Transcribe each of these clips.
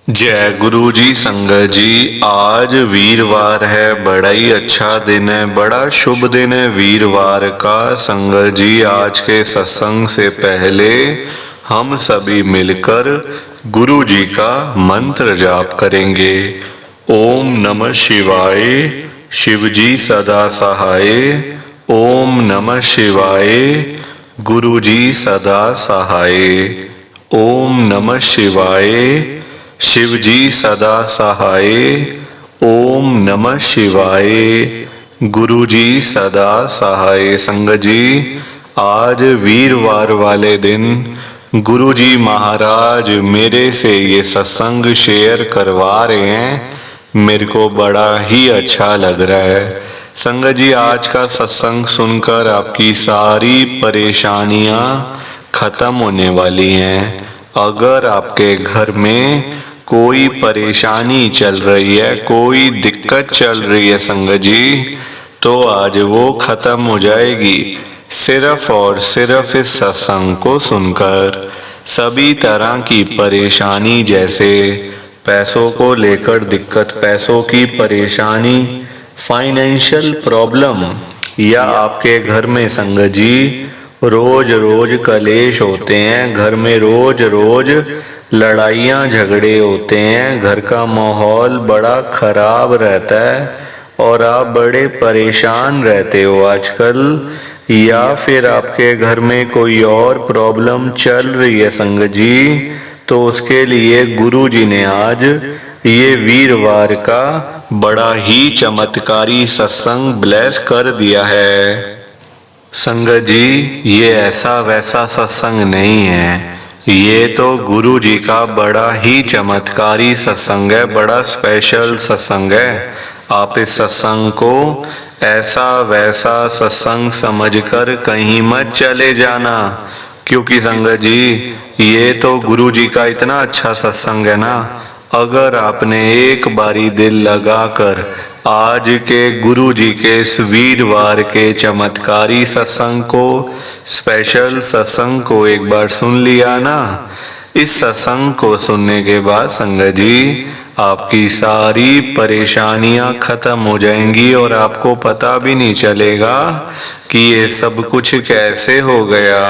जय गुरु जी। संगत जी, आज वीरवार है, बड़ा ही अच्छा दिन है, बड़ा शुभ दिन है वीरवार का। संगत जी, आज के सत्संग से पहले हम सभी मिलकर गुरु जी का मंत्र जाप करेंगे। ओम नमः शिवाय, शिव जी सदा सहाय। ओम नमः शिवाय, गुरु जी सदा सहाय। ओम नमः शिवाय, शिव जी सदा सहाय। ओम नमः शिवाय, गुरु जी सदा सहाय। संगत जी, आज वीरवार वाले दिन गुरु जी महाराज मेरे से ये सत्संग शेयर करवा रहे हैं। मेरे को बड़ा ही अच्छा लग रहा है। संगत जी, आज का सत्संग सुनकर आपकी सारी परेशानियां खत्म होने वाली हैं। अगर आपके घर में कोई परेशानी चल रही है, कोई दिक्कत चल रही है संगत जी, तो आज वो खत्म हो जाएगी सिर्फ और सिर्फ इस सत्संग को सुनकर। सभी तरह की परेशानी, जैसे पैसों को लेकर दिक्कत, पैसों की परेशानी, फाइनेंशियल प्रॉब्लम, या आपके घर में संगत जी रोज रोज कलेश होते हैं, घर में रोज रोज लड़ाइयाँ झगड़े होते हैं, घर का माहौल बड़ा खराब रहता है और आप बड़े परेशान रहते हो आजकल, या फिर आपके घर में कोई और प्रॉब्लम चल रही है संगत जी, तो उसके लिए गुरु जी ने आज ये वीरवार का बड़ा ही चमत्कारी सत्संग ब्लेस कर दिया है। संगत जी, ये ऐसा वैसा सत्संग नहीं है, ये तो गुरु जी का बड़ा ही चमत्कारी सत्संग है, बड़ा स्पेशल सत्संग है। आप इस सत्संग को ऐसा वैसा सत्संग समझकर कहीं मत चले जाना, क्योंकि संगत जी ये तो गुरु जी का इतना अच्छा सत्संग है ना। अगर आपने एक बारी दिल लगाकर आज के गुरु जी के इस वीरवार के चमत्कारी सत्संग को, स्पेशल सत्संग को एक बार सुन लिया ना, इस सत्संग को सुनने के बाद संगत जी आपकी सारी परेशानियां खत्म हो जाएंगी और आपको पता भी नहीं चलेगा कि ये सब कुछ कैसे हो गया।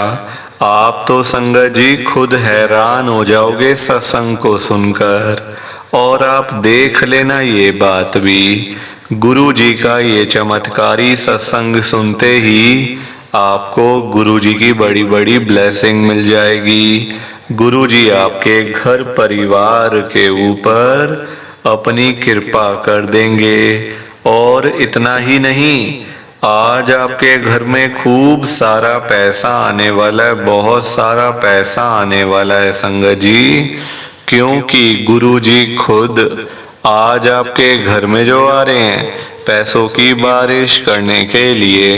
आप तो संगत जी खुद हैरान हो जाओगे सत्संग को सुनकर। और आप देख लेना ये बात भी, गुरु जी का ये चमत्कारी सत्संग सुनते ही आपको गुरु जी की बड़ी बड़ी ब्लेसिंग मिल जाएगी। गुरु जी आपके घर परिवार के ऊपर अपनी कृपा कर देंगे। और इतना ही नहीं, आज आपके घर में खूब सारा पैसा आने वाला है, बहुत सारा पैसा आने वाला है संगत जी, क्योंकि गुरु जी खुद आज आपके घर में जो आ रहे हैं पैसों की बारिश करने के लिए।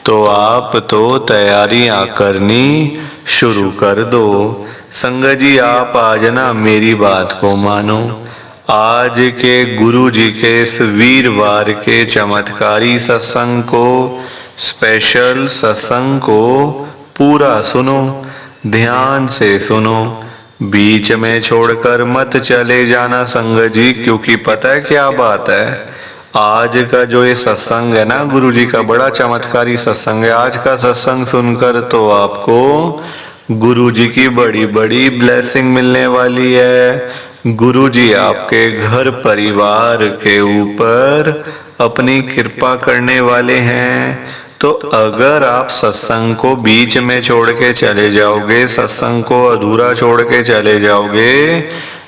तो आप तो तैयारियां करनी शुरू कर दो। संगत जी, आप आज ना मेरी बात को मानो, आज के गुरु जी के इस वीरवार के चमत्कारी सत्संग को, स्पेशल सत्संग को पूरा सुनो, ध्यान से सुनो, बीच में छोड़कर मत चले जाना संगत जी, क्योंकि पता है क्या बात है, आज का जो ये सत्संग है ना गुरु जी का, बड़ा चमत्कारी सत्संग है। आज का सत्संग सुनकर तो आपको गुरु जी की बड़ी बड़ी ब्लेसिंग मिलने वाली है। गुरु जी आपके घर परिवार के ऊपर अपनी कृपा करने वाले हैं। तो अगर आप सत्संग को बीच में छोड़ के चले जाओगे, सत्संग को अधूरा छोड़ के चले जाओगे,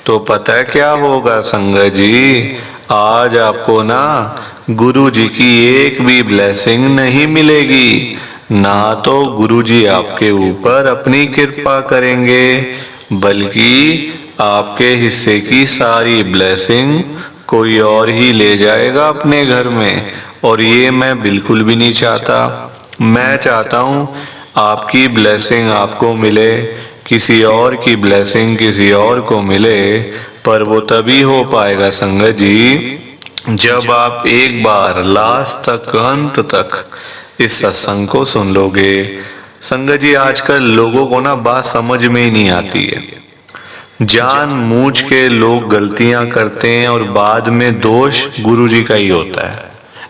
तो पता है क्या होगा संगत जी, आज आपको ना गुरु जी की एक भी ब्लेसिंग नहीं मिलेगी। ना तो गुरु जी आपके ऊपर अपनी कृपा करेंगे, बल्कि आपके हिस्से की सारी ब्लेसिंग कोई और ही ले जाएगा अपने घर में। और ये मैं बिल्कुल भी नहीं चाहता। मैं चाहता हूँ आपकी ब्लेसिंग आपको मिले, किसी और की ब्लेसिंग किसी और को मिले, पर वो तभी हो पाएगा संगत जी जब आप एक बार लास्ट तक, अंत तक इस सत्संग को सुन लोगे। संगत जी, आजकल लोगों को ना बात समझ में ही नहीं आती है। जानबूझ के लोग गलतियां करते हैं और बाद में दोष गुरुजी का ही होता है।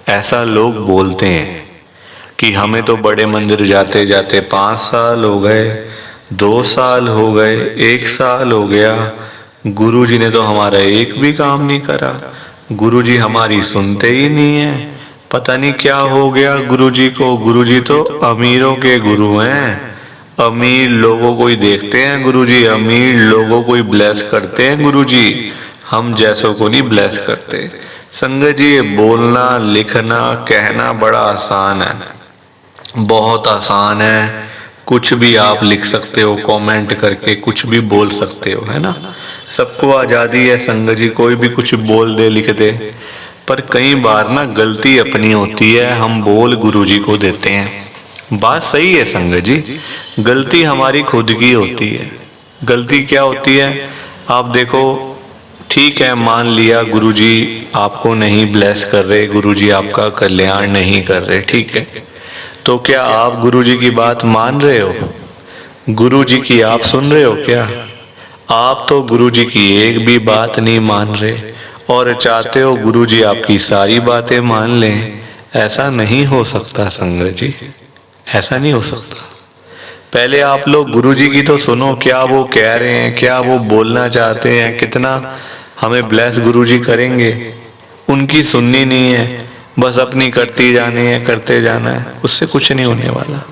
ऐसा लोग बोलते हैं कि हमें तो बड़े मंदिर जाते जाते 5 साल हो गए, 2 साल हो गए, 1 साल हो गया, गुरुजी ने तो हमारा एक भी काम नहीं करा, गुरुजी हमारी सुनते ही नहीं है, पता नहीं क्या हो गया गुरुजी को। गुरुजी तो अमीरों के गुरु हैं, अमीर लोगों को ही देखते हैं गुरुजी, अमीर लोगों को ही ब्लेस करते हैं गुरुजी, हम जैसों को नहीं ब्लेस करते। संगत जी, ये बोलना, लिखना, कहना बड़ा आसान है, बहुत आसान है। कुछ भी आप लिख सकते हो, कमेंट करके कुछ भी बोल सकते हो, है ना। सबको आज़ादी है संगत जी, कोई भी कुछ बोल दे, लिख दे। पर कई बार ना गलती अपनी होती है, हम बोल गुरुजी को देते हैं। बात सही है संगत जी, गलती हमारी खुद की होती है। गलती क्या होती है, आप देखो, ठीक है, मान लिया गुरुजी आपको नहीं ब्लेस कर रहे, गुरुजी आपका कल्याण नहीं कर रहे, ठीक है, तो क्या आप गुरुजी की बात मान रहे हो? गुरुजी की आप सुन रहे हो क्या? आप तो गुरुजी की एक भी बात नहीं मान रहे और चाहते हो गुरुजी आपकी सारी बातें मान लें। ऐसा नहीं हो सकता संगत जी, ऐसा नहीं हो सकता। पहले आप लोग गुरुजी की तो सुनो, क्या वो कह रहे हैं, क्या वो बोलना चाहते हैं, कितना हमें ब्लेस गुरुजी करेंगे। उनकी सुननी नहीं है, बस अपनी करती जानी है, करते जाना है, उससे कुछ नहीं होने वाला।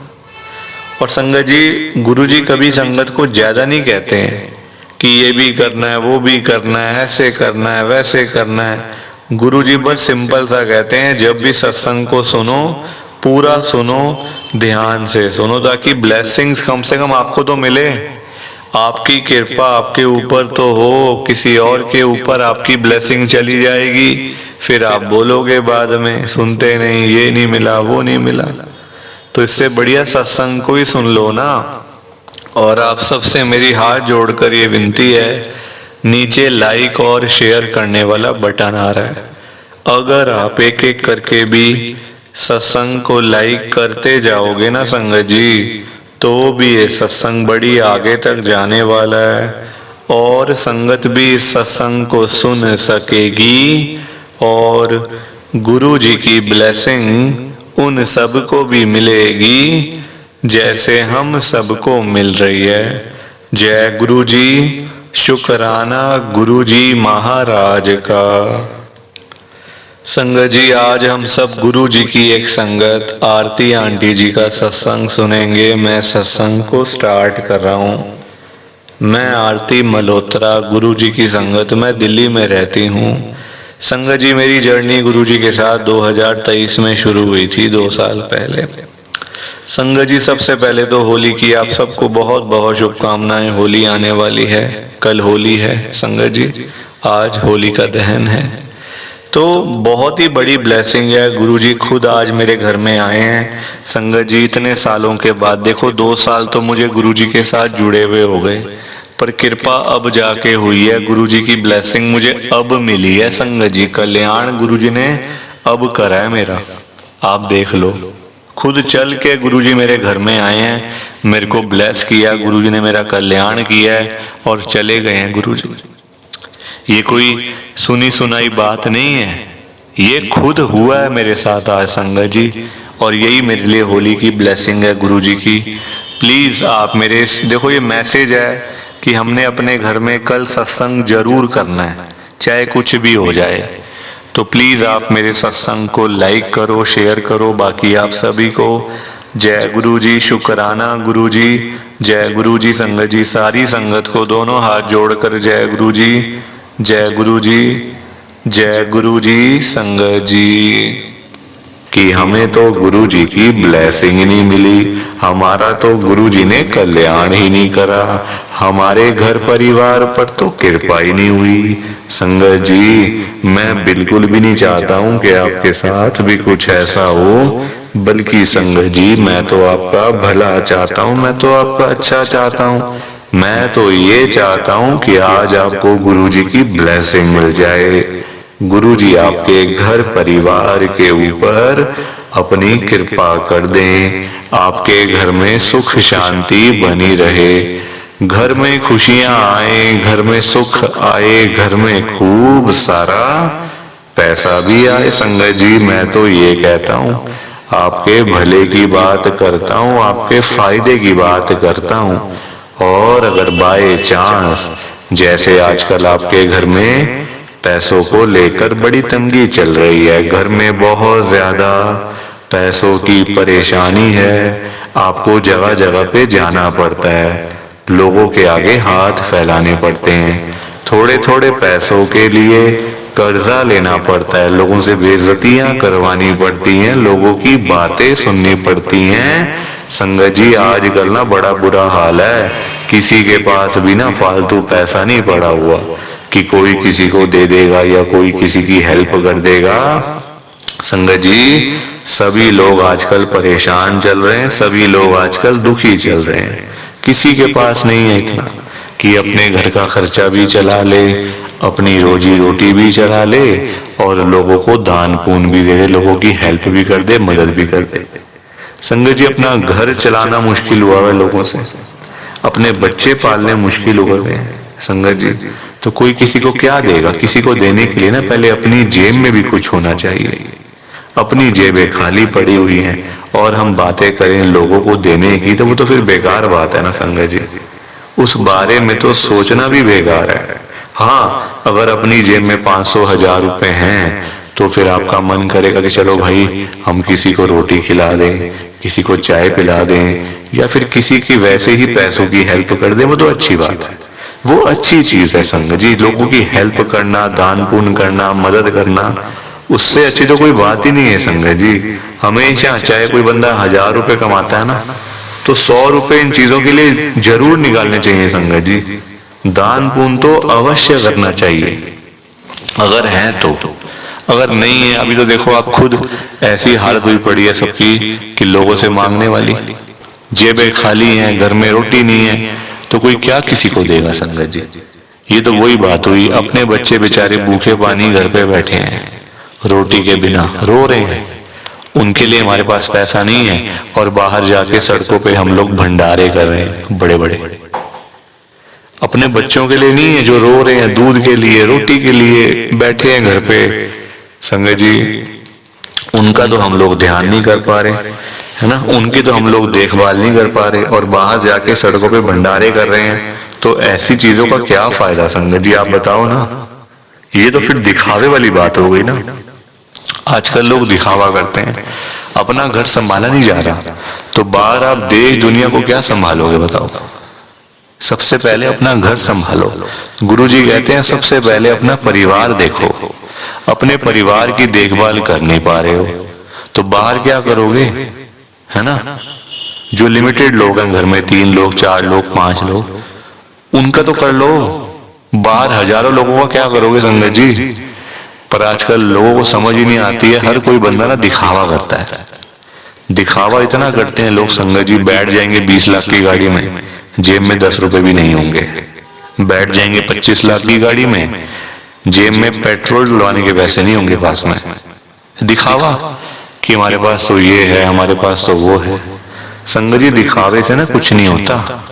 और संगत जी, गुरुजी कभी संगत को ज्यादा नहीं कहते हैं कि ये भी करना है, वो भी करना है, ऐसे करना है, वैसे करना है। गुरुजी बस सिंपल सा कहते हैं, जब भी सत्संग को सुनो, पूरा सुनो, ध्यान से सुनो, ताकि ब्लेसिंग्स कम से कम आपको तो मिले। आपकी कृपा आपके ऊपर तो हो, किसी और के ऊपर आपकी ब्लेसिंग चली जाएगी, फिर आप बोलोगे बाद में, सुनते नहीं, ये नहीं मिला, वो नहीं मिला। तो इससे बढ़िया सत्संग को ही सुन लो ना। और आप सबसे मेरी हाथ जोड़कर ये विनती है, नीचे लाइक और शेयर करने वाला बटन आ रहा है, अगर आप एक एक करके भी सत्संग को लाइक करते जाओगे ना संगत जी, तो भी ये सत्संग बड़ी आगे तक जाने वाला है और संगत भी इस सत्संग को सुन सकेगी और गुरु जी की ब्लेसिंग उन सब को भी मिलेगी जैसे हम सबको मिल रही है। जय गुरु जी, शुक्राना गुरु जी महाराज का। संगत जी, आज हम सब गुरु जी की एक संगत आरती आंटी जी का सत्संग सुनेंगे। मैं सत्संग को स्टार्ट कर रहा हूँ। मैं आरती मल्होत्रा, गुरु जी की संगत, मैं दिल्ली में रहती हूँ। संगत जी, मेरी जर्नी गुरु जी के साथ 2023 में शुरू हुई थी, 2 साल पहले। संगत जी, सबसे पहले तो होली की आप सबको बहुत बहुत शुभकामनाएं। होली आने वाली है, कल होली है संगत जी, आज होली का दहन है। तो बहुत ही बड़ी ब्लेसिंग है, गुरुजी खुद आज मेरे घर में आए हैं। संगत जी, इतने सालों के बाद, देखो 2 साल तो मुझे गुरुजी के साथ जुड़े हुए हो गए, पर कृपा अब जाके हुई है, गुरुजी की ब्लेसिंग मुझे अब मिली है। संगत जी, कल्याण गुरुजी ने अब करा है मेरा, आप देख लो। खुद चल के गुरुजी मेरे घर में आए हैं, मेरे को ब्लेस किया, गुरुजी ने मेरा कल्याण किया है और चले गए हैं गुरुजी। ये कोई सुनी सुनाई बात नहीं है, ये खुद हुआ है मेरे साथ आज संगत जी, और यही मेरे लिए होली की ब्लेसिंग है गुरुजी की। प्लीज आप मेरे, देखो ये मैसेज है कि हमने अपने घर में कल सत्संग जरूर करना है, चाहे कुछ भी हो जाए। तो प्लीज आप मेरे सत्संग को लाइक करो, शेयर करो। बाकी आप सभी को जय गुरु जी, शुक्राना गुरु जी, जय गुरु जी। संगत जी, सारी संगत को दोनों हाथ जोड़कर जय गुरु जी, जय गुरु जी, जय गुरु जी। संगत जी, कि हमें तो गुरु जी की ब्लेसिंग नहीं मिली, हमारा तो गुरु जी ने कल्याण ही नहीं करा, हमारे घर परिवार पर तो कृपा ही नहीं हुई। संगत जी, मैं बिल्कुल भी नहीं चाहता हूँ कि आपके साथ भी कुछ ऐसा हो, बल्कि संगत जी, मैं तो आपका भला चाहता हूँ, मैं तो आपका अच्छा चाहता हूँ। मैं तो ये चाहता हूँ कि आज आपको गुरु जी की ब्लेसिंग मिल जाए, गुरु जी आपके घर परिवार के ऊपर अपनी कृपा कर दें, आपके घर में सुख शांति बनी रहे। घर में खुशियां आए, घर में सुख आए, घर में खूब सारा पैसा भी आए। संगत जी मैं तो ये कहता हूँ, आपके भले की बात करता हूँ, आपके फायदे की बात करता हूँ। और अगर बाय चांस जैसे आजकल आपके घर में पैसों को लेकर बड़ी तंगी चल रही है, घर में बहुत ज्यादा पैसों की परेशानी है, आपको जगह जगह पे जाना पड़ता है, लोगों के आगे हाथ फैलाने पड़ते हैं, थोड़े थोड़े पैसों के लिए कर्जा लेना पड़ता है, लोगों से बेइज्जतियां करवानी पड़ती हैं, लोगों की बातें सुननी पड़ती हैं। संगत जी आजकल ना बड़ा बुरा हाल है, किसी के पास भी ना फालतू पैसा नहीं पड़ा हुआ कि कोई किसी को दे देगा या कोई किसी की हेल्प कर देगा। संगत जी सभी लोग आजकल परेशान चल रहे हैं, सभी लोग आजकल दुखी चल रहे हैं। किसी के पास नहीं है इतना कि अपने घर का खर्चा भी चला ले, अपनी रोजी रोटी भी चला ले और लोगों को दान पुण्य भी दे दे, लोगों की हेल्प भी कर दे, मदद भी कर दे। संगत जी अपना घर चलाना मुश्किल हुआ है लोगों से, अपने बच्चे पालने मुश्किल हो गए हैं। संगत जी तो कोई किसी को क्या देगा? किसी को देने के लिए ना पहले अपनी जेब में भी कुछ होना चाहिए। अपनी जेबें खाली पड़ी हुई हैं और हम बातें करें लोगों को देने की, तो वो तो फिर बेकार बात है ना संगत जी, उस बारे में तो सोचना भी बेकार है। हाँ अगर अपनी जेब में 500-1000 रुपए हैं तो फिर आपका मन करेगा कि चलो भाई हम किसी को रोटी खिला दें, किसी को चाय पिला दें या फिर किसी की वैसे ही पैसों की हेल्प कर दें, वो तो अच्छी बात है, वो अच्छी चीज है संगत जी। लोगों की हेल्प करना, दान पुण्य करना, मदद करना, उससे अच्छी तो कोई बात ही नहीं है संगत जी। हमेशा चाहे कोई बंदा 1000 रुपए कमाता है ना, तो 100 रुपए इन चीजों के लिए जरूर निकालने चाहिए संगत जी। दान पुण्य तो अवश्य करना चाहिए अगर है तो। अगर नहीं है, अभी तो देखो आप खुद ऐसी हालत हुई पड़ी है सबकी कि लोगों से मांगने वाली, जेबें खाली हैं, घर में रोटी नहीं है, तो कोई क्या किसी को देगा संगत जी। ये तो वही बात हुई, अपने बच्चे बेचारे भूखे पानी घर पे बैठे हैं, रोटी के बिना रो रहे हैं, उनके लिए हमारे पास पैसा नहीं है और बाहर जाके सड़कों पे हम लोग भंडारे कर रहे हैं बड़े बड़े। अपने बच्चों के लिए नहीं है जो रो रहे हैं, दूध के लिए, रोटी के लिए बैठे हैं घर पे। संगत जी उनका तो हम लोग ध्यान नहीं कर पा रहे, है ना, उनकी तो हम लोग देखभाल नहीं कर पा रहे और बाहर जाके सड़कों पे भंडारे कर रहे हैं, तो ऐसी चीजों का क्या फायदा संगत जी, आप बताओ ना। ये तो फिर दिखावे वाली बात हो गई ना। आजकल लोग दिखावा करते हैं, अपना घर संभाला नहीं जा रहा, तो बाहर आप देश दुनिया को क्या संभालोगे बताओ। सबसे पहले अपना घर संभालो। गुरुजी कहते हैं सबसे पहले अपना परिवार देखो। अपने परिवार की देखभाल कर नहीं पा रहे हो तो बाहर क्या करोगे, है ना। जो लिमिटेड लोग हैं घर में, 3 लोग, 4 लोग, 5 लोग, उनका तो कर लो, बाहर हजारों लोगों का क्या करोगे संगत जी। पर आजकल लोगों को समझ ही नहीं आती है, हर कोई बंदा ना दिखावा करता है। दिखावा इतना करते हैं लोग संगत जी, बैठ जाएंगे 20 लाख की गाड़ी में, जेब में 10 रुपए भी नहीं होंगे। बैठ जाएंगे 25 लाख की गाड़ी में, जेब में पेट्रोल डलवाने के पैसे नहीं होंगे पास में। दिखावा कि हमारे पास तो ये है, हमारे पास तो वो है। संगत जी दिखावे से ना कुछ नहीं होता।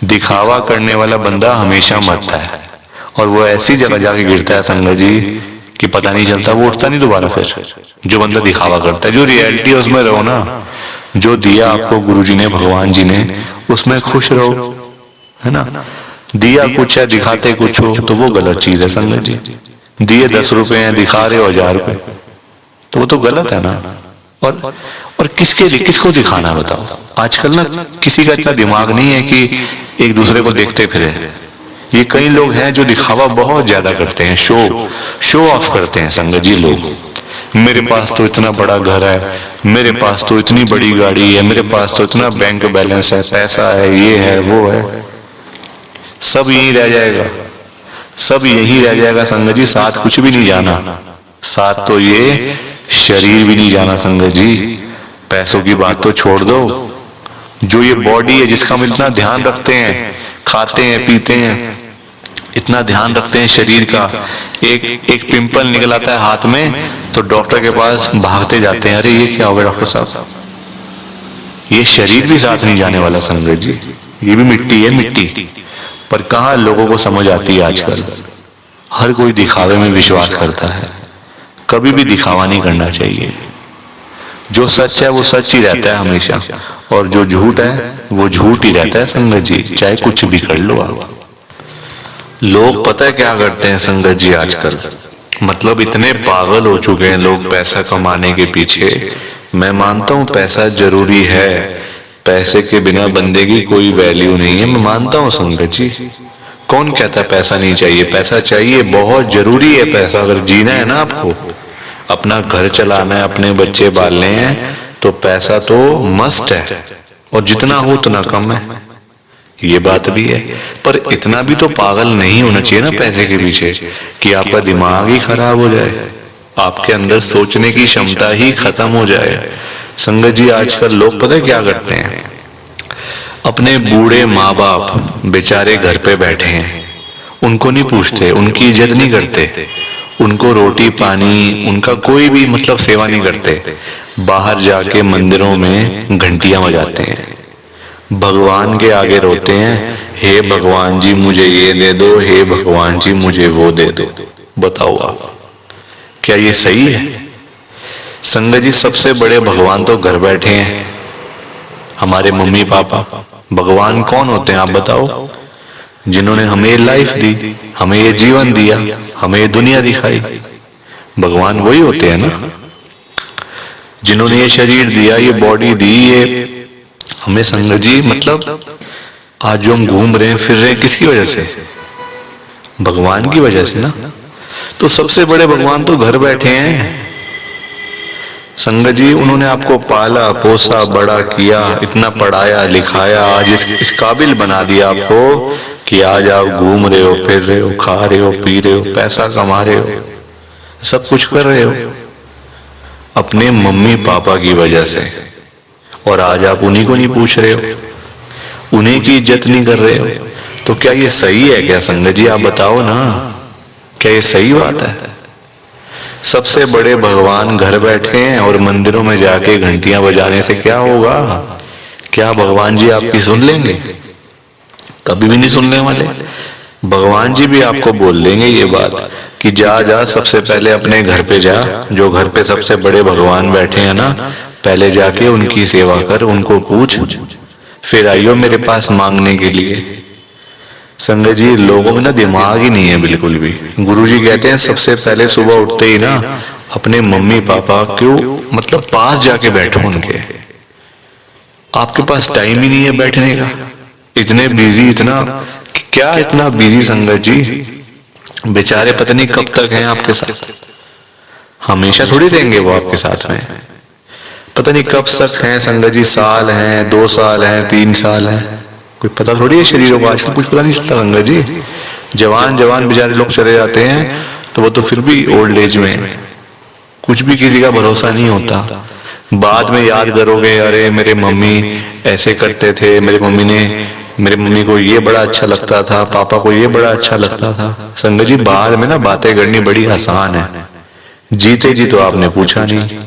दिखावा करने वाला बंदा हमेशा मरता है और वो ऐसी जगह जाके गिरता है संगत जी कि पता नहीं चलता, वो उठता नहीं दोबारा फिर। जो बंदा दिखावा करता है, जो रियलिटी है उसमें रहो ना, जो दिया आपको गुरुजी ने, भगवान जी ने, उसमें खुश रहो, है ना। दिया कुछ है, दिखाते कुछ हो, तो वो गलत चीज है संगत जी। दिए 10 रुपए हैं, दिखा रहे हो 1000 रुपए, तो वो तो गलत है ना। और किसके लिए, किसको दिखाना बताओ। आजकल ना किसी का इतना दिमाग नहीं है कि एक दूसरे को देखते फिरे। ये कई लोग हैं जो दिखावा बहुत ज्यादा करते हैं, शो ऑफ करते हैं संगत जी लोग। मेरे पास तो इतना बड़ा घर है, मेरे पास तो इतनी बड़ी गाड़ी है, मेरे पास तो इतना बैंक बैलेंस है, पैसा है, ये है वो है। सब यही रह जाएगा, सब यही रह जाएगा संगत जी, साथ कुछ भी नहीं जाना। साथ तो ये शरीर भी नहीं जाना संगत जी। पैसों की बात तो छोड़ दो, जो ये बॉडी है जिसका हम इतना ध्यान रखते हैं, खाते हैं पीते हैं, इतना ध्यान रखते हैं शरीर का, एक पिंपल निकल आता है हाथ में तो डॉक्टर के पास भागते जाते हैं, अरे ये क्या हो गया डॉक्टर साहब। ये शरीर भी साथ नहीं जाने वाला संगत जी, ये भी मिट्टी है, मिट्टी। पर कहाँ लोगों को समझ आती है आजकल। हर कोई दिखावे में विश्वास करता है, कभी भी दिखावा नहीं करना चाहिए। जो सच है वो सच ही रहता है हमेशा, और जो झूठ है वो झूठ ही रहता है संगत जी, चाहे कुछ भी कर लो आप। लोग पता है क्या करते हैं संगत जी आजकल, मतलब इतने पागल हो चुके हैं लोग पैसा कमाने के पीछे। मैं मानता हूँ पैसा जरूरी है, पैसे के बिना बंदे की कोई वैल्यू नहीं है, मैं मानता हूँ संगत जी। कौन कहता है पैसा नहीं चाहिए? पैसा चाहिए, बहुत जरूरी है पैसा। अगर जीना है ना आपको, अपना घर चलाना है, अपने बच्चे पालने हैं, तो पैसा तो मस्ट है, और जितना हो उतना कम है, ये बात भी है। पर इतना भी तो पागल नहीं होना चाहिए ना पैसे के पीछे कि आपका दिमाग ही खराब हो जाए, आपके अंदर सोचने की क्षमता ही खत्म हो जाए। संगत जी आजकल लोग पता है क्या करते हैं, अपने बूढ़े माँ बाप बेचारे घर पे बैठे हैं, उनको नहीं पूछते, उनकी इज्जत नहीं करते, उनको रोटी पानी उनका कोई भी मतलब सेवा नहीं करते। बाहर जाके मंदिरों में घंटियां बजाते हैं, भगवान के आगे रोते हैं, हे भगवान जी मुझे ये दे दो, हे भगवान जी मुझे वो दे दो। बताओ आप, क्या ये सही है? संगत जी सबसे बड़े भगवान तो घर बैठे हैं, हमारे मम्मी पापा। भगवान कौन होते हैं आप बताओ? जिन्होंने हमें लाइफ दी, हमें ये जीवन दिया, हमें ये दुनिया दिखाई, भगवान वही होते हैं ना। जिन्होंने ये शरीर दिया, ये बॉडी दी, ये हमें संगत जी मतलब आज जो हम घूम रहे हैं फिर रहे हैं किसकी वजह से? भगवान की वजह से ना। तो सबसे बड़े भगवान तो घर बैठे हैं संगत जी। उन्होंने आपको पाला पोसा बड़ा किया, इतना पढ़ाया लिखाया, आज इस काबिल बना दिया आपको कि आज आप घूम रहे हो, फिर रहे हो, खा रहे हो, पी रहे हो, पैसा कमा रहे हो, सब कुछ कर रहे हो अपने मम्मी पापा की वजह से। और आज आप उन्हीं को नहीं पूछ रहे हो, उन्हीं की इज्जत नहीं कर रहे हो। तो क्या ये सही है क्या संगत जी? आप बताओ ना, क्या ये सही बात है? सबसे बड़े भगवान घर बैठे हैं और मंदिरों में जाके घंटियां बजाने से क्या होगा? क्या भगवान जी आपकी सुन लेंगे? कभी भी नहीं सुनने वाले। भगवान जी भी आपको बोल देंगे ये बात कि जा जा सबसे पहले अपने घर पे जा, जो घर पे सबसे बड़े भगवान बैठे हैं ना, पहले जाके उनकी सेवा कर, उनको पूछ, फिर आइयो मेरे पास मांगने के लिए। संगत जी लोगों में ना दिमाग ही नहीं है बिल्कुल भी। गुरुजी कहते हैं सबसे पहले सुबह उठते ही ना अपने मम्मी पापा क्यों मतलब पास जाके बैठो उनके। आपके पास टाइम ही नहीं है बैठने का, इतने बिजी, इतना क्या इतना बिजी संगत जी। बेचारे पता नहीं कब तक हैं आपके साथ, हमेशा थोड़ी रहेंगे वो आपके साथ में। पता नहीं कब तक हैं संगत जी, साल हैं, 2 साल हैं, 3 साल हैं, कोई पता थोड़ी है शरीरों को। आजकल कुछ पता नहीं चलता संगत जी। जवान जवान बेचारे लोग चले जाते हैं तो वो तो फिर भी ओल्ड एज में, कुछ भी किसी का भरोसा नहीं होता। बाद में याद करोगे, अरे मेरे मम्मी ऐसे करते थे, मेरी मम्मी को ये बड़ा अच्छा लगता था, पापा को ये बड़ा अच्छा लगता था। संगत जी बाद में ना बातें करनी बड़ी आसान है, जीते जी तो आपने पूछा नहीं,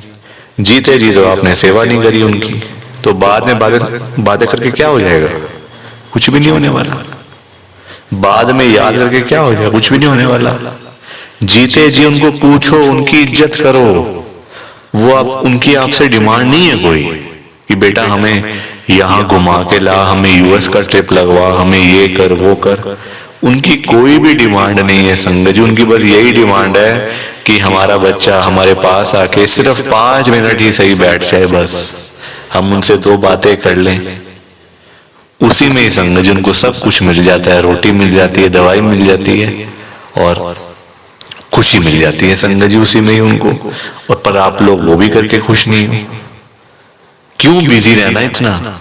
जीते जी तो आपने सेवा नहीं करी उनकी, तो बाद में बातें करके क्या हो जाएगा? कुछ भी नहीं होने वाला। बाद में याद करके क्या हो जाएगा? कुछ भी नहीं होने वाला। जीते जी उनको पूछो, उनकी इज्जत करो। वो आप उनकी आपसे डिमांड नहीं है कोई कि बेटा हमें यहाँ घुमा के ला, हमें यूएस का ट्रिप लगवा, हमें ये कर वो कर। उनकी कोई भी डिमांड नहीं है संगत जी। उनकी बस यही डिमांड है कि हमारा बच्चा हमारे पास आके सिर्फ 5 मिनट ही सही बैठ जाए, बस हम उनसे 2 बातें कर लें। उसी में ही संगत जी उनको सब कुछ मिल जाता है, रोटी मिल जाती है, दवाई मिल जाती है और खुशी मिल जाती है संगत जी उसी में ही उनको। और पर आप लोग वो भी करके खुश नहीं हो। क्यों बिजी रहना इतना?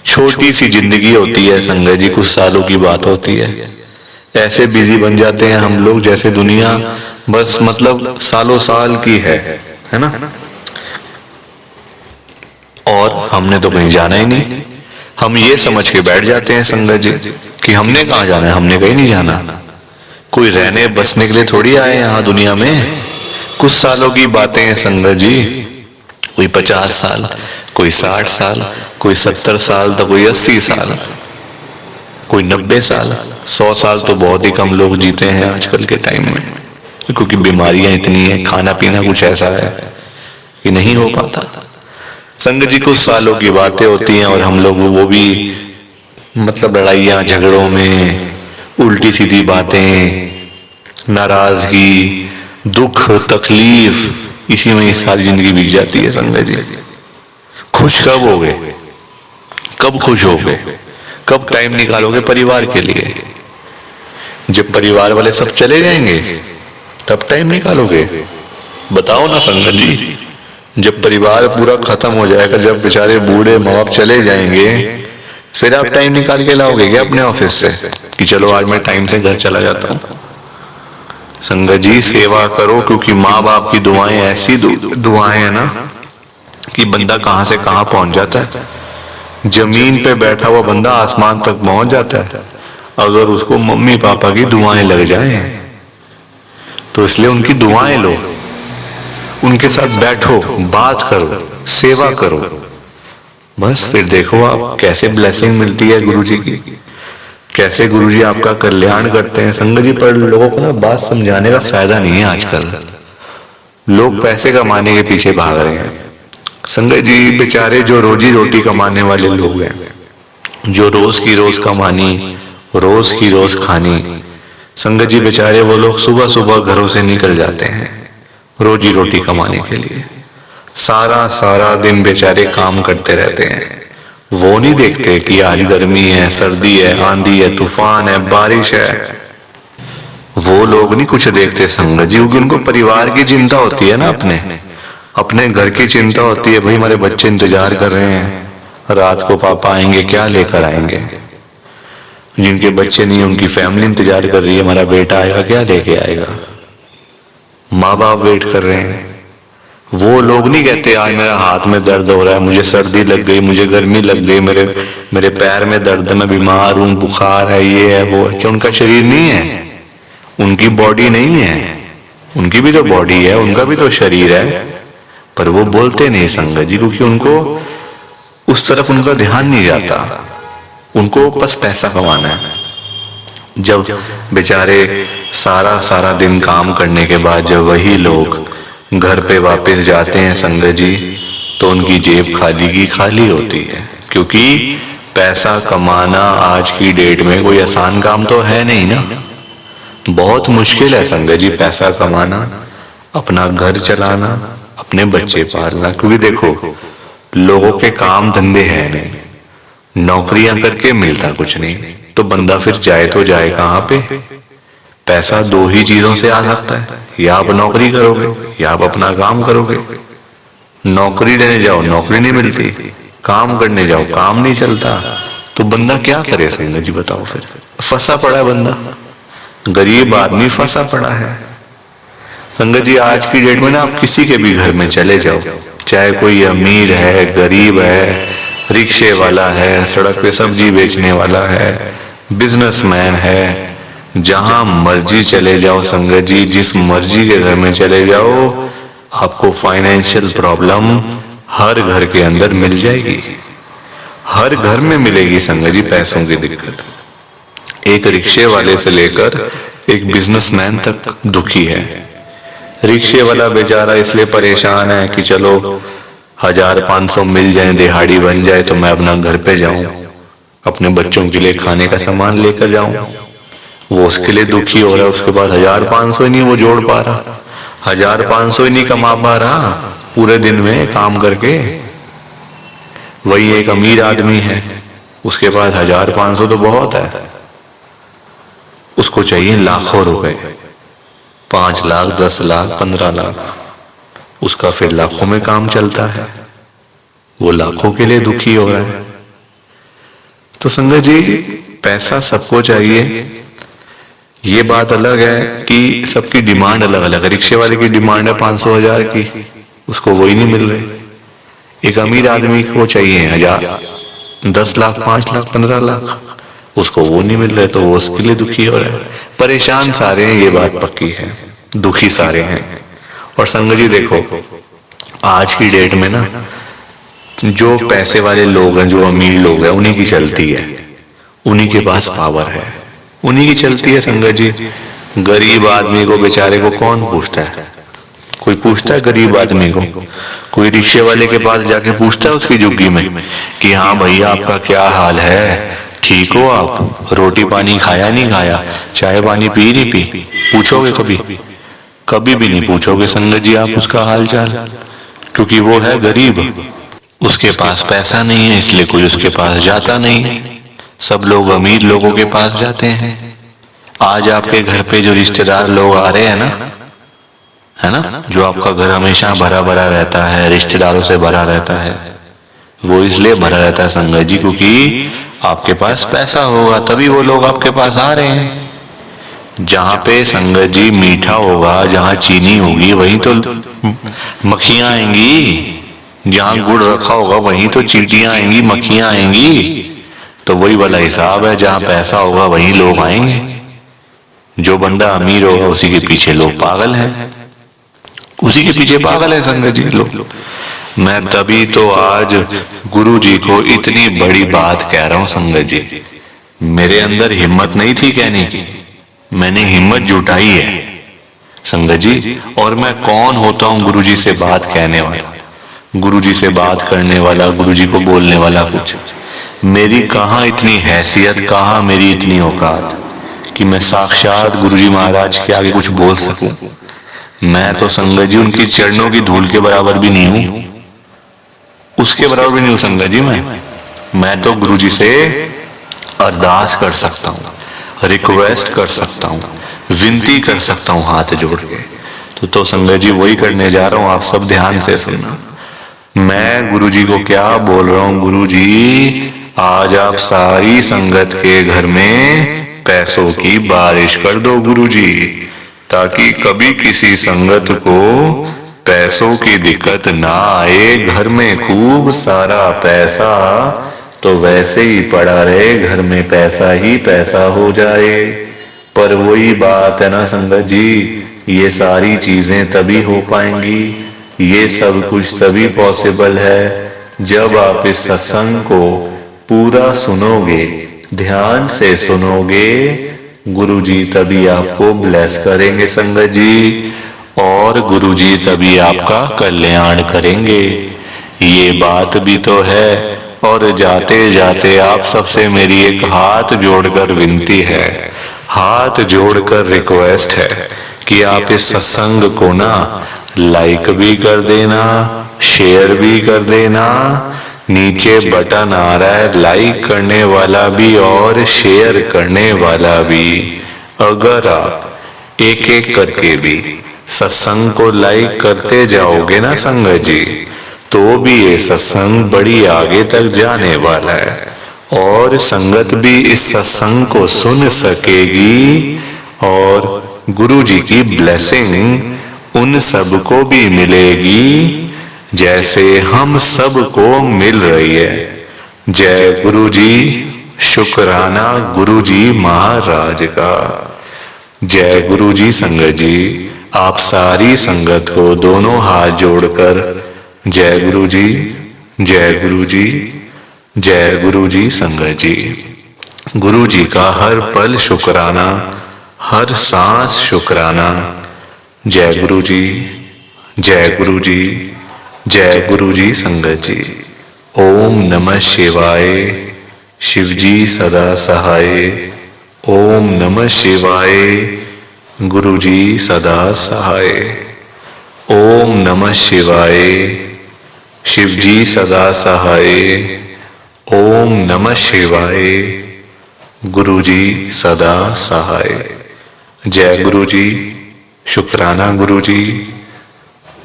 छोटी सी जिंदगी होती है संगत जी, कुछ सालों की बात होती है। ऐसे बिजी बन जाते हैं हम लोग जैसे दुनिया बस मतलब सालों साल की है ना। और हमने तो कहीं जाना ही नहीं। हम ये समझ के बैठ जाते हैं संगत जी कि हमने कहाँ जाना है, हमने कहीं नहीं जाना। कोई रहने बसने के लिए थोड़ी आए यहाँ दुनिया में। कुछ सालों की बातें हैं संगत जी, कोई 50 साल, कोई 60 साल, कोई 70 साल, तो कोई 80 साल। कोई 90 साल, 100 साल तो बहुत ही कम लोग जीते हैं आजकल के टाइम में, क्योंकि बीमारियां इतनी है, खाना पीना कुछ ऐसा है कि नहीं हो पाता। संगत जी कुछ सालों की बातें होती हैं और हम लोग वो भी मतलब लड़ाइयां झगड़ों में, उल्टी सीधी बातें, नाराजगी, दुख, तकलीफ, इसी में सारी जिंदगी बीत जाती है। संगत जी खुश कब होगे, कब खुश होगे, कब टाइम निकालोगे परिवार के लिए? जब परिवार वाले सब चले जाएंगे तब टाइम निकालोगे? बताओ ना संगत जी। जब परिवार पूरा खत्म हो जाएगा, जब बेचारे बूढ़े माँ बाप चले जाएंगे, फिर आप टाइम निकाल के लाओगे क्या अपने ऑफिस से कि चलो आज मैं टाइम से घर चला जाता हूँ? संगत जी सेवा करो, क्योंकि माँ बाप की दुआएं ऐसी दुआएं है ना कि बंदा कहां से कहां पहुंच जाता है। जमीन पे बैठा हुआ बंदा आसमान तक पहुंच जाता है अगर उसको मम्मी पापा की दुआएं लग जाएं। तो इसलिए उनकी दुआएं लो, उनके साथ बैठो, बात करो, सेवा करो, बस फिर देखो आप कैसे ब्लेसिंग मिलती है गुरुजी की, कैसे गुरुजी आपका कल्याण करते हैं। संगत जी पर लोगों को ना बात समझाने का फायदा नहीं है। आजकल लोग पैसे कमाने के पीछे भाग रहे हैं। संगत जी बेचारे जो रोजी रोटी कमाने वाले लोग हैं, जो रोज की रोज कमानी, रोज की रोज खानी, संगत जी बेचारे वो लोग सुबह सुबह घरों से निकल जाते हैं रोजी रोटी कमाने के लिए। सारा सारा दिन बेचारे काम करते रहते हैं। वो नहीं देखते कि आज गर्मी है, सर्दी है, आंधी है, तूफान है, बारिश है। वो लोग नहीं कुछ देखते संगत जी, क्योंकि उनको परिवार की चिंता होती है ना, अपने घर की चिंता होती है। भाई हमारे बच्चे इंतजार कर रहे हैं रात को पापा आएंगे, क्या लेकर आएंगे। जिनके बच्चे नहीं उनकी फैमिली इंतजार कर रही है, हमारा बेटा आएगा क्या लेके आएगा। माँ बाप वेट कर रहे हैं। वो लोग नहीं कहते आज मेरा हाथ में दर्द हो रहा है, मुझे सर्दी लग गई, मुझे गर्मी लग गई, मेरे पैर में दर्द है, मैं बीमार हूं, बुखार है, ये है वो है। क्या उनका शरीर नहीं है? उनकी बॉडी नहीं है? उनकी भी तो बॉडी है, उनका भी तो शरीर है, पर वो बोलते नहीं संगत जी, क्योंकि उनको उस तरफ उनका ध्यान नहीं जाता। उनको बस पैसा कमाना है। जब बेचारे सारा सारा दिन काम करने के बाद जब वही लोग घर पे वापस जाते हैं संगत जी, तो उनकी जेब खाली की खाली होती है। क्योंकि पैसा कमाना आज की डेट में कोई आसान काम तो है नहीं ना, बहुत मुश्किल है संगत जी पैसा कमाना, अपना घर चलाना, अपने बच्चे पालना। क्योंकि देखो लोगों के काम धंधे हैं नहीं, नौकरियां करके मिलता कुछ नहीं, तो बंदा फिर जाए तो जाए कहाँ पे? पैसा दो ही चीजों से आ सकता है, या आप नौकरी करोगे या आप अपना काम करोगे। नौकरी लेने जाओ नौकरी नहीं मिलती, काम करने जाओ काम नहीं चलता, तो बंदा क्या करे संगत जी बताओ। फिर फंसा पड़ा है बंदा, गरीब आदमी फंसा पड़ा है। संगत जी आज की डेट में ना आप किसी के भी घर में चले जाओ, चाहे कोई अमीर है, गरीब है, रिक्शे वाला है, सड़क पे सब्जी बेचने वाला है, बिजनेसमैन है, जहां मर्जी चले जाओ संगत जी, जिस मर्जी के घर में चले जाओ, आपको फाइनेंशियल प्रॉब्लम हर घर के अंदर मिल जाएगी, हर घर में मिलेगी संगत जी पैसों की दिक्कत। एक रिक्शे वाले से लेकर एक बिजनेसमैन तक दुखी है। रिक्शे वाला बेचारा इसलिए परेशान है कि चलो 1000-500 मिल जाए, दिहाड़ी बन जाए तो मैं अपना घर पे जाऊं, अपने बच्चों के लिए खाने का सामान लेकर जाऊं। वो उसके लिए दुखी हो रहा है, उसके बाद 1000-500 ही नहीं वो जोड़ पा रहा, 1000-500 ही नहीं कमा पा रहा पूरे दिन में काम करके। वही एक अमीर आदमी है, उसके पास 1000-500 तो बहुत है, उसको चाहिए लाखों रुपए, 5 लाख, 10 लाख, 15 लाख, उसका फिर लाखों में काम चलता है, वो लाखों के लिए दुखी हो रहा है। तो संगत जी पैसा सबको चाहिए, ये बात अलग है कि सबकी डिमांड अलग अलग है। रिक्शे वाले की डिमांड है 500-1000 की, उसको वही नहीं मिल रहे। एक अमीर आदमी को चाहिए 10 लाख, 5 लाख, 15 लाख, उसको वो नहीं मिल रहे, तो वो उसके लिए दुखी हो रहा है। परेशान सारे हैं, ये बात पक्की है, दुखी सारे हैं। और संगत जी देखो आज की डेट में ना जो पैसे वाले लोग हैं, जो अमीर लोग हैं, उन्हीं की चलती है, उन्हीं के पास पावर है, उन्हीं की चलती है संगत जी। गरीब आदमी को बेचारे को कौन पूछता है? कोई पूछता है गरीब आदमी को? कोई रिक्शे वाले के पास जाके पूछता है उसकी झुग्गी में कि हाँ भैया आपका क्या हाल है, ठीक हो आप, रोटी पानी खाया नहीं खाया, चाय पानी पी नहीं पी? पूछोगे कभी? कभी भी नहीं पूछोगे संगत जी आप उसका हाल चाल, क्योंकि वो है गरीब, उसके पास पैसा नहीं है, इसलिए कोई उसके पास जाता नहीं है। सब लोग अमीर लोगों के पास जाते हैं। आज आपके घर पे जो रिश्तेदार लोग आ रहे हैं ना, है ना, जो आपका घर हमेशा भरा भरा रहता है, रिश्तेदारों से भरा रहता है, वो इसलिए भरा रहता है संगत जी क्योंकि आपके पास पैसा होगा तभी वो लोग आपके पास आ रहे हैं। जहां पे संगत जी मीठा होगा, जहां चीनी होगी वहीं तो मक्खियां आएंगी, जहां गुड़ रखा होगा वहीं तो चींटियां आएंगी, मक्खियां आएंगी। तो वही वाला हिसाब है, जहां पैसा होगा वहीं लोग आएंगे। जो बंदा अमीर होगा उसी के पीछे लोग पागल हैं, उसी के पीछे पागल है संगत जी लोग। मैं तभी तो आज गुरु जी को इतनी बड़ी बात कह रहा हूं संगत जी। मेरे अंदर हिम्मत नहीं थी कहने की, मैंने हिम्मत जुटाई है संगत जी। और मैं कौन होता हूं गुरु जी से बात कहने वाला, गुरु जी से बात करने वाला, गुरु जी को बोलने वाला? कुछ मेरी कहाँ इतनी हैसियत, कहाँ मेरी इतनी औकात कि मैं साक्षात गुरु जी महाराज के आगे कुछ बोल सकूं। मैं तो संगत जी उनकी चरणों की धूल के बराबर भी नहीं हूं, उसके बराबर भी नहीं हूं संगत जी। मैं तो गुरु जी से अरदास कर सकता हूं, रिक्वेस्ट कर सकता हूं, विनती कर सकता हूं हाथ जोड़ के। तो संगत जी वही करने जा रहा हूं, आप सब ध्यान से सुनना। मैं गुरु जी को क्या बोल रहा हूं? गुरु जी आज आप सारी संगत के घर में पैसों की बारिश कर दो गुरु जी, ताकि कभी किसी संगत को पैसों की दिक्कत ना आए। घर में खूब सारा पैसा तो वैसे ही पड़ा रहे, घर में पैसा ही पैसा हो जाए। पर वही बात है ना संगत जी, ये सारी चीजें तभी हो पाएंगी, ये सब कुछ तभी पॉसिबल है जब आप इस सत्संग को पूरा सुनोगे, ध्यान से सुनोगे। गुरु जी तभी आपको ब्लेस करेंगे संगत जी, और गुरु जी तभी आपका कल्याण करेंगे। ये बात भी तो है। और जाते जाते आप सबसे मेरी एक हाथ जोड़कर विनती है, हाथ जोड़कर रिक्वेस्ट है कि आप इस सत्संग को ना लाइक भी कर देना, शेयर भी कर देना। नीचे बटन आ रहा है लाइक करने वाला भी और शेयर करने वाला भी। अगर आप एक एक करके भी सत्संग को लाइक करते जाओगे ना संगत जी, तो भी ये सत्संग बड़ी आगे तक जाने वाला है, और संगत भी इस सत्संग को सुन सकेगी, और गुरु जी की ब्लेसिंग उन सबको भी मिलेगी जैसे हम सबको मिल रही है। जय गुरु जी, शुक्राना गुरु जी महाराज का। जय गुरु जी संगत जी। आप सारी संगत को दोनों हाथ जोड़कर जय गुरु जी, जय गुरु जी, जय गुरु जी संगत जी। गुरु जी का हर पल शुक्राना, हर सांस शुक्राना। जय गुरु जी, जय गुरु जी, जय गुरु जी संगत जी। ओम नमः शिवाय। शिव जी सदा सहाय। ओम नमः शिवाय। गुरु जी सदा सहाय। ओम नमः शिवाय। शिव जी सदा सहाय। ओम नमः शिवाय। गुरु जी सदा सहाय। जय गुरु जी, शुक्राना गुरु जी।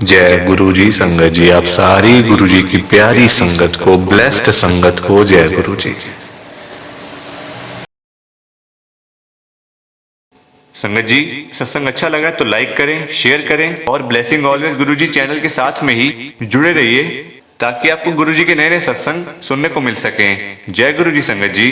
जय गुरु जी संगत जी। आप सारी गुरु जी की प्यारी संगत को, ब्लेस्ड संगत को जय गुरु जी। संगत जी सत्संग अच्छा लगा तो लाइक करें, शेयर करें, और ब्लेसिंग ऑलवेज गुरु जी चैनल के साथ में ही जुड़े रहिए, ताकि आपको गुरु जी के नए नए सत्संग सुनने को मिल सकें। जय गुरु जी संगत जी।